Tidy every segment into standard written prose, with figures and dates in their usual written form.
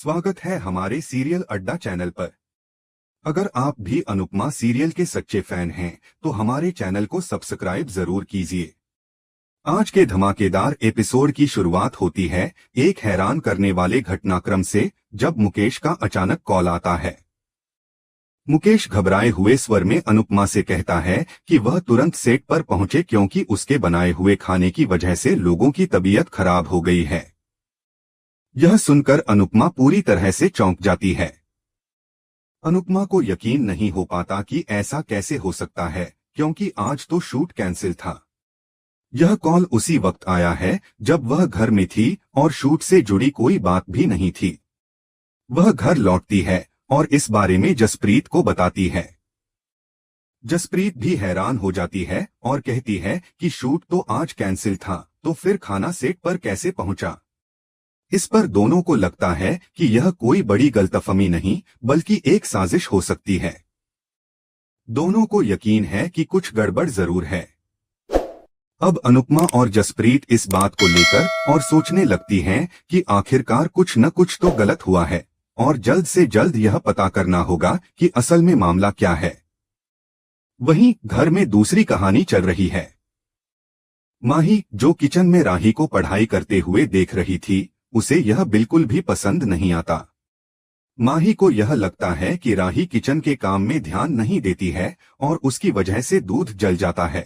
स्वागत है हमारे सीरियल अड्डा चैनल पर। अगर आप भी अनुपमा सीरियल के सच्चे फैन हैं तो हमारे चैनल को सब्सक्राइब जरूर कीजिए। आज के धमाकेदार एपिसोड की शुरुआत होती है एक हैरान करने वाले घटनाक्रम से, जब मुकेश का अचानक कॉल आता है। मुकेश घबराए हुए स्वर में अनुपमा से कहता है कि वह तुरंत सेट पर पहुंचे क्योंकि उसके बनाए हुए खाने की वजह से लोगों की तबीयत खराब हो गई है। यह सुनकर अनुपमा पूरी तरह से चौंक जाती है। अनुपमा को यकीन नहीं हो पाता कि ऐसा कैसे हो सकता है, क्योंकि आज तो शूट कैंसिल था। यह कॉल उसी वक्त आया है जब वह घर में थी और शूट से जुड़ी कोई बात भी नहीं थी। वह घर लौटती है और इस बारे में जसप्रीत को बताती है। जसप्रीत भी हैरान हो जाती है और कहती है कि शूट तो आज कैंसिल था, तो फिर खाना सेट पर कैसे पहुंचा। इस पर दोनों को लगता है कि यह कोई बड़ी गलतफहमी नहीं बल्कि एक साजिश हो सकती है। दोनों को यकीन है कि कुछ गड़बड़ जरूर है। अब अनुपमा और जसप्रीत इस बात को लेकर और सोचने लगती हैं कि आखिरकार कुछ न कुछ तो गलत हुआ है और जल्द से जल्द यह पता करना होगा कि असल में मामला क्या है। वहीं घर में दूसरी कहानी चल रही है। माही, जो किचन में राही को पढ़ाई करते हुए देख रही थी, उसे यह बिल्कुल भी पसंद नहीं आता। माही को यह लगता है कि राही किचन के काम में ध्यान नहीं देती है और उसकी वजह से दूध जल जाता है।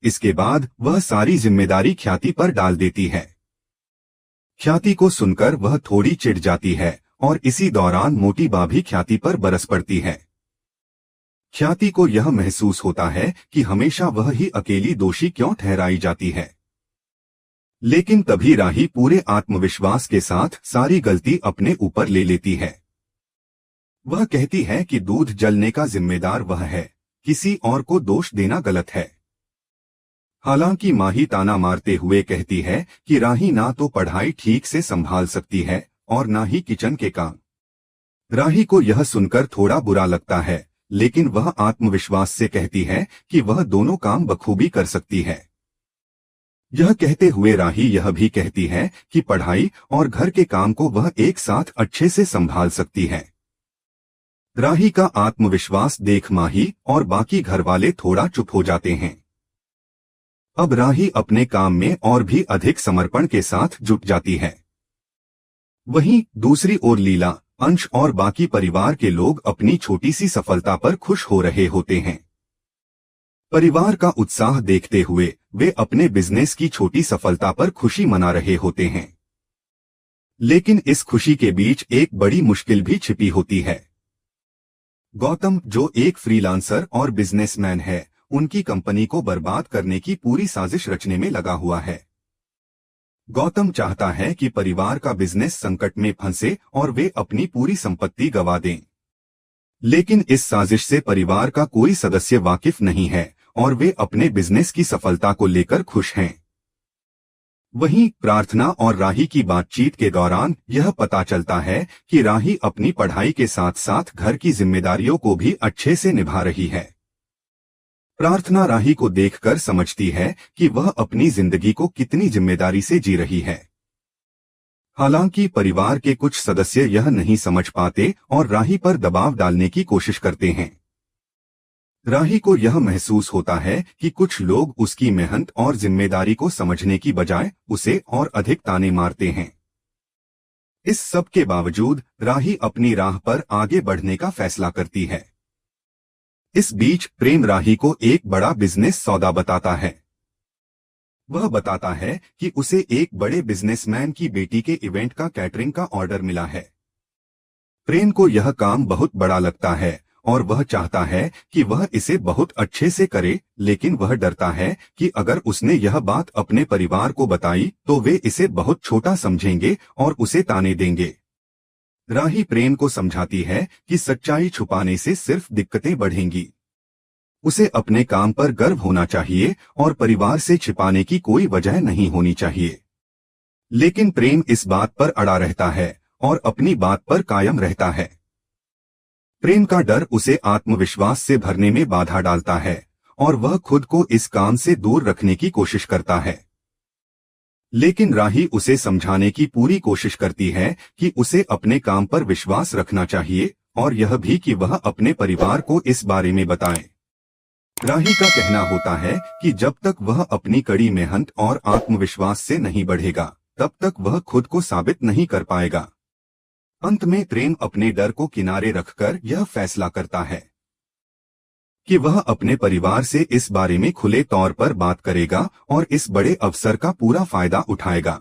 इसके बाद वह सारी जिम्मेदारी ख्याति पर डाल देती है। ख्याति को सुनकर वह थोड़ी चिढ़ जाती है और इसी दौरान मोटी भाभी ख्याति पर बरस पड़ती है। ख्याति को यह महसूस होता है कि हमेशा वह ही अकेली दोषी क्यों ठहराई जाती है। लेकिन तभी राही पूरे आत्मविश्वास के साथ सारी गलती अपने ऊपर ले लेती है। वह कहती है कि दूध जलने का जिम्मेदार वह है, किसी और को दोष देना गलत है। हालांकि माही ताना मारते हुए कहती है कि राही ना तो पढ़ाई ठीक से संभाल सकती है और ना ही किचन के काम। राही को यह सुनकर थोड़ा बुरा लगता है, लेकिन वह आत्मविश्वास से कहती है कि वह दोनों काम बखूबी कर सकती है। यह कहते हुए राही यह भी कहती है कि पढ़ाई और घर के काम को वह एक साथ अच्छे से संभाल सकती है। राही का आत्मविश्वास देख माही और बाकी घरवाले थोड़ा चुप हो जाते हैं। अब राही अपने काम में और भी अधिक समर्पण के साथ जुट जाती है। वहीं दूसरी ओर लीला, अंश और बाकी परिवार के लोग अपनी छोटी सी सफलता पर खुश हो रहे होते हैं। परिवार का उत्साह देखते हुए वे अपने बिजनेस की छोटी सफलता पर खुशी मना रहे होते हैं। लेकिन इस खुशी के बीच एक बड़ी मुश्किल भी छिपी होती है। गौतम, जो एक फ्रीलांसर और बिजनेसमैन है, उनकी कंपनी को बर्बाद करने की पूरी साजिश रचने में लगा हुआ है। गौतम चाहता है कि परिवार का बिजनेस संकट में फंसे और वे अपनी पूरी संपत्ति गंवा दें। लेकिन इस साजिश से परिवार का कोई सदस्य वाकिफ नहीं है और वे अपने बिजनेस की सफलता को लेकर खुश हैं। वहीं प्रार्थना और राही की बातचीत के दौरान यह पता चलता है कि राही अपनी पढ़ाई के साथ साथ घर की जिम्मेदारियों को भी अच्छे से निभा रही है। प्रार्थना राही को देखकर समझती है कि वह अपनी जिंदगी को कितनी जिम्मेदारी से जी रही है। हालांकि परिवार के कुछ सदस्य यह नहीं समझ पाते और राही पर दबाव डालने की कोशिश करते हैं। राही को यह महसूस होता है कि कुछ लोग उसकी मेहनत और जिम्मेदारी को समझने की बजाय उसे और अधिक ताने मारते हैं। इस सब के बावजूद राही अपनी राह पर आगे बढ़ने का फैसला करती है। इस बीच प्रेम राही को एक बड़ा बिजनेस सौदा बताता है। वह बताता है कि उसे एक बड़े बिजनेसमैन की बेटी के इवेंट का कैटरिंग का ऑर्डर मिला है। प्रेम को यह काम बहुत बड़ा लगता है और वह चाहता है कि वह इसे बहुत अच्छे से करे, लेकिन वह डरता है कि अगर उसने यह बात अपने परिवार को बताई तो वे इसे बहुत छोटा समझेंगे और उसे ताने देंगे। राही प्रेम को समझाती है कि सच्चाई छुपाने से सिर्फ दिक्कतें बढ़ेंगी। उसे अपने काम पर गर्व होना चाहिए और परिवार से छिपाने की कोई वजह नहीं होनी चाहिए। लेकिन प्रेम इस बात पर अड़ा रहता है और अपनी बात पर कायम रहता है। प्रेम का डर उसे आत्मविश्वास से भरने में बाधा डालता है और वह खुद को इस काम से दूर रखने की कोशिश करता है। लेकिन राही उसे समझाने की पूरी कोशिश करती है कि उसे अपने काम पर विश्वास रखना चाहिए और यह भी कि वह अपने परिवार को इस बारे में बताए। राही का कहना होता है कि जब तक वह अपनी कड़ी मेहनत और आत्मविश्वास से नहीं बढ़ेगा, तब तक वह खुद को साबित नहीं कर पाएगा। अंत में प्रेम अपने डर को किनारे रखकर यह फैसला करता है कि वह अपने परिवार से इस बारे में खुले तौर पर बात करेगा और इस बड़े अवसर का पूरा फायदा उठाएगा।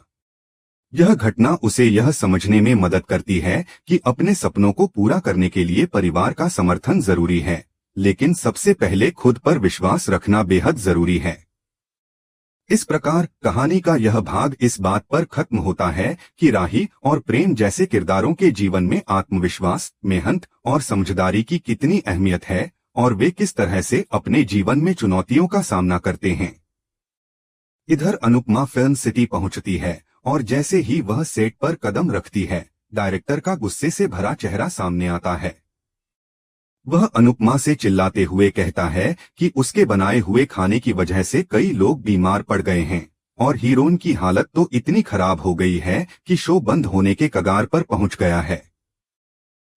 यह घटना उसे यह समझने में मदद करती है कि अपने सपनों को पूरा करने के लिए परिवार का समर्थन जरूरी है, लेकिन सबसे पहले खुद पर विश्वास रखना बेहद जरूरी है। इस प्रकार कहानी का यह भाग इस बात पर खत्म होता है कि राही और प्रेम जैसे किरदारों के जीवन में आत्मविश्वास, मेहनत और समझदारी की कितनी अहमियत है और वे किस तरह से अपने जीवन में चुनौतियों का सामना करते हैं। इधर अनुपमा फिल्म सिटी पहुंचती है और जैसे ही वह सेट पर कदम रखती है, डायरेक्टर का गुस्से से भरा चेहरा सामने आता है। वह अनुपमा से चिल्लाते हुए कहता है कि उसके बनाए हुए खाने की वजह से कई लोग बीमार पड़ गए हैं और हीरोइन की हालत तो इतनी खराब हो गई है कि शो बंद होने के कगार पर पहुंच गया है।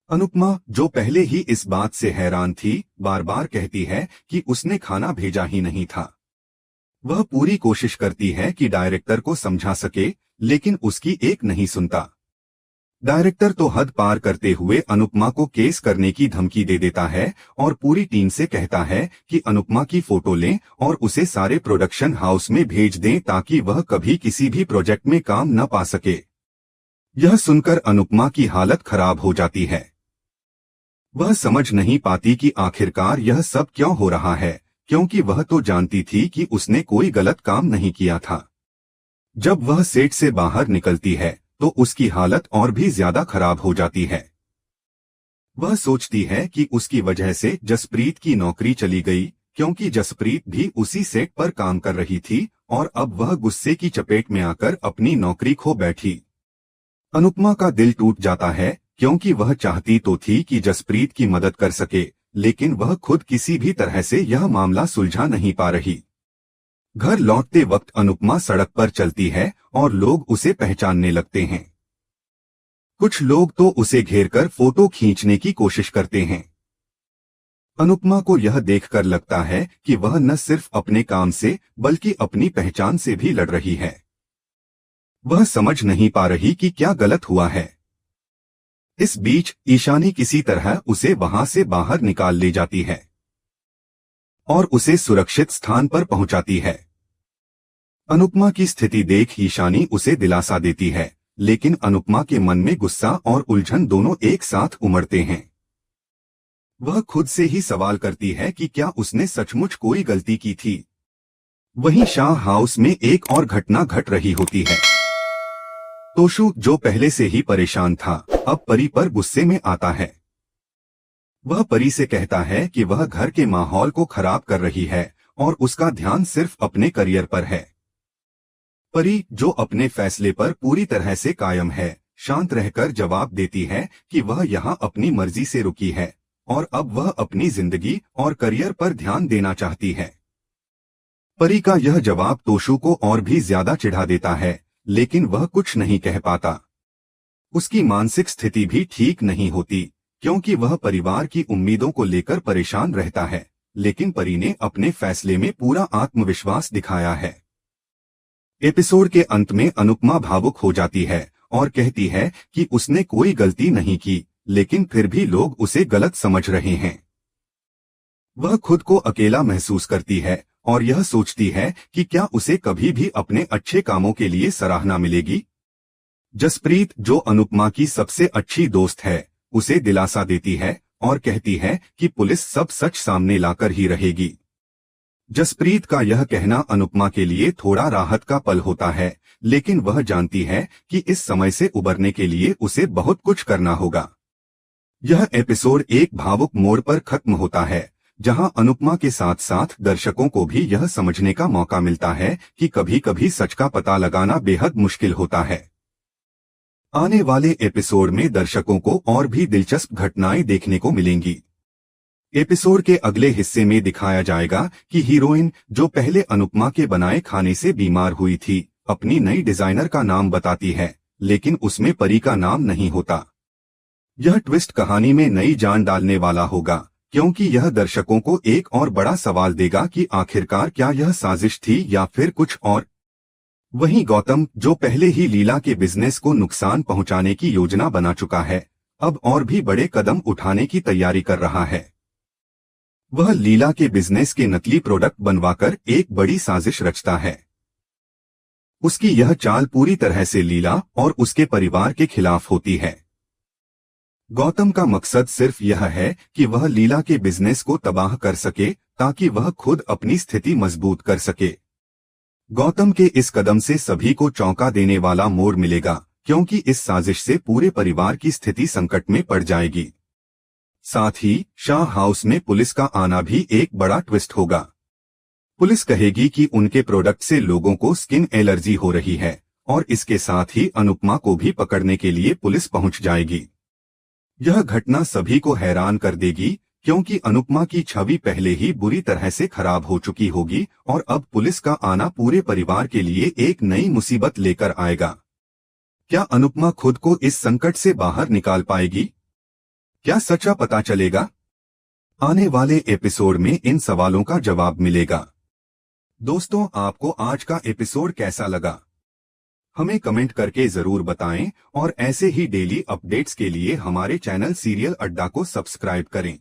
अनुपमा, जो पहले ही इस बात से हैरान थी, बार बार कहती है कि उसने खाना भेजा ही नहीं था। वह पूरी कोशिश करती है कि डायरेक्टर को समझा सके, लेकिन उसकी एक नहीं सुनता। डायरेक्टर तो हद पार करते हुए अनुपमा को केस करने की धमकी दे देता है और पूरी टीम से कहता है कि अनुपमा की फोटो लें और उसे सारे प्रोडक्शन हाउस में भेज दें ताकि वह कभी किसी भी प्रोजेक्ट में काम न पा सके। यह सुनकर अनुपमा की हालत खराब हो जाती है। वह समझ नहीं पाती कि आखिरकार यह सब क्यों हो रहा है, क्योंकि वह तो जानती थी कि उसने कोई गलत काम नहीं किया था। जब वह सेट से बाहर निकलती है तो उसकी हालत और भी ज्यादा खराब हो जाती है। वह सोचती है कि उसकी वजह से जसप्रीत की नौकरी चली गई, क्योंकि जसप्रीत भी उसी सेट पर काम कर रही थी और अब वह गुस्से की चपेट में आकर अपनी नौकरी खो बैठी। अनुपमा का दिल टूट जाता है, क्योंकि वह चाहती तो थी कि जसप्रीत की मदद कर सके, लेकिन वह खुद किसी भी तरह से यह मामला सुलझा नहीं पा रही। घर लौटते वक्त अनुपमा सड़क पर चलती है और लोग उसे पहचानने लगते हैं। कुछ लोग तो उसे घेरकर फोटो खींचने की कोशिश करते हैं। अनुपमा को यह देखकर लगता है कि वह न सिर्फ अपने काम से बल्कि अपनी पहचान से भी लड़ रही है। वह समझ नहीं पा रही कि क्या गलत हुआ है। इस बीच ईशानी किसी तरह उसे वहां से बाहर निकाल ले जाती है और उसे सुरक्षित स्थान पर पहुंचाती है। अनुपमा की स्थिति देख ईशानी उसे दिलासा देती है, लेकिन अनुपमा के मन में गुस्सा और उलझन दोनों एक साथ उमड़ते हैं। वह खुद से ही सवाल करती है कि क्या उसने सचमुच कोई गलती की थी। वहीं शाह हाउस में एक और घटना घट रही होती है। तोशु, जो पहले से ही परेशान था, अब परी पर गुस्से में आता है। वह परी से कहता है कि वह घर के माहौल को खराब कर रही है और उसका ध्यान सिर्फ अपने करियर पर है। परी, जो अपने फैसले पर पूरी तरह से कायम है, शांत रहकर जवाब देती है कि वह यहाँ अपनी मर्जी से रुकी है और अब वह अपनी जिंदगी और करियर पर ध्यान देना चाहती है। परी का यह जवाब तोशु को और भी ज्यादा चिढ़ा देता है, लेकिन वह कुछ नहीं कह पाता। उसकी मानसिक स्थिति भी ठीक नहीं होती, क्योंकि वह परिवार की उम्मीदों को लेकर परेशान रहता है, लेकिन परी ने अपने फैसले में पूरा आत्मविश्वास दिखाया है। एपिसोड के अंत में अनुपमा भावुक हो जाती है और कहती है कि उसने कोई गलती नहीं की, लेकिन फिर भी लोग उसे गलत समझ रहे हैं। वह खुद को अकेला महसूस करती है और यह सोचती है कि क्या उसे कभी भी अपने अच्छे कामों के लिए सराहना मिलेगी। जसप्रीत, जो अनुपमा की सबसे अच्छी दोस्त है, उसे दिलासा देती है और कहती है कि पुलिस सब सच सामने लाकर ही रहेगी। जसप्रीत का यह कहना अनुपमा के लिए थोड़ा राहत का पल होता है, लेकिन वह जानती है कि इस समय से उबरने के लिए उसे बहुत कुछ करना होगा। यह एपिसोड एक भावुक मोड़ पर खत्म होता है, जहां अनुपमा के साथ साथ दर्शकों को भी यह समझने का मौका मिलता है कि कभी कभी सच का पता लगाना बेहद मुश्किल होता है। आने वाले एपिसोड में दर्शकों को और भी दिलचस्प घटनाएं देखने को मिलेंगी। एपिसोड के अगले हिस्से में दिखाया जाएगा कि हीरोइन, जो पहले अनुपमा के बनाए खाने से बीमार हुई थी, अपनी नई डिजाइनर का नाम बताती है, लेकिन उसमें परी का नाम नहीं होता। यह ट्विस्ट कहानी में नई जान डालने वाला होगा, क्योंकि यह दर्शकों को एक और बड़ा सवाल देगा कि आखिरकार क्या यह साजिश थी या फिर कुछ और। वहीं गौतम, जो पहले ही लीला के बिजनेस को नुकसान पहुंचाने की योजना बना चुका है, अब और भी बड़े कदम उठाने की तैयारी कर रहा है। वह लीला के बिजनेस के नकली प्रोडक्ट बनवाकर एक बड़ी साजिश रचता है। उसकी यह चाल पूरी तरह से लीला और उसके परिवार के खिलाफ होती है। गौतम का मकसद सिर्फ यह है कि वह लीला के बिजनेस को तबाह कर सके, ताकि वह खुद अपनी स्थिति मजबूत कर सके। गौतम के इस कदम से सभी को चौंका देने वाला मोड़ मिलेगा, क्योंकि इस साजिश से पूरे परिवार की स्थिति संकट में पड़ जाएगी। साथ ही शाह हाउस में पुलिस का आना भी एक बड़ा ट्विस्ट होगा। पुलिस कहेगी कि उनके प्रोडक्ट से लोगों को स्किन एलर्जी हो रही है, और इसके साथ ही अनुपमा को भी पकड़ने के लिए पुलिस पहुंच जाएगी। यह घटना सभी को हैरान कर देगी, क्योंकि अनुपमा की छवि पहले ही बुरी तरह से खराब हो चुकी होगी और अब पुलिस का आना पूरे परिवार के लिए एक नई मुसीबत लेकर आएगा। क्या अनुपमा खुद को इस संकट से बाहर निकाल पाएगी? क्या सच्चा पता चलेगा? आने वाले एपिसोड में इन सवालों का जवाब मिलेगा। दोस्तों, आपको आज का एपिसोड कैसा लगा? हमें कमेंट करके जरूर बताएं और ऐसे ही डेली अपडेट्स के लिए हमारे चैनल सीरियल अड्डा को सब्सक्राइब करें।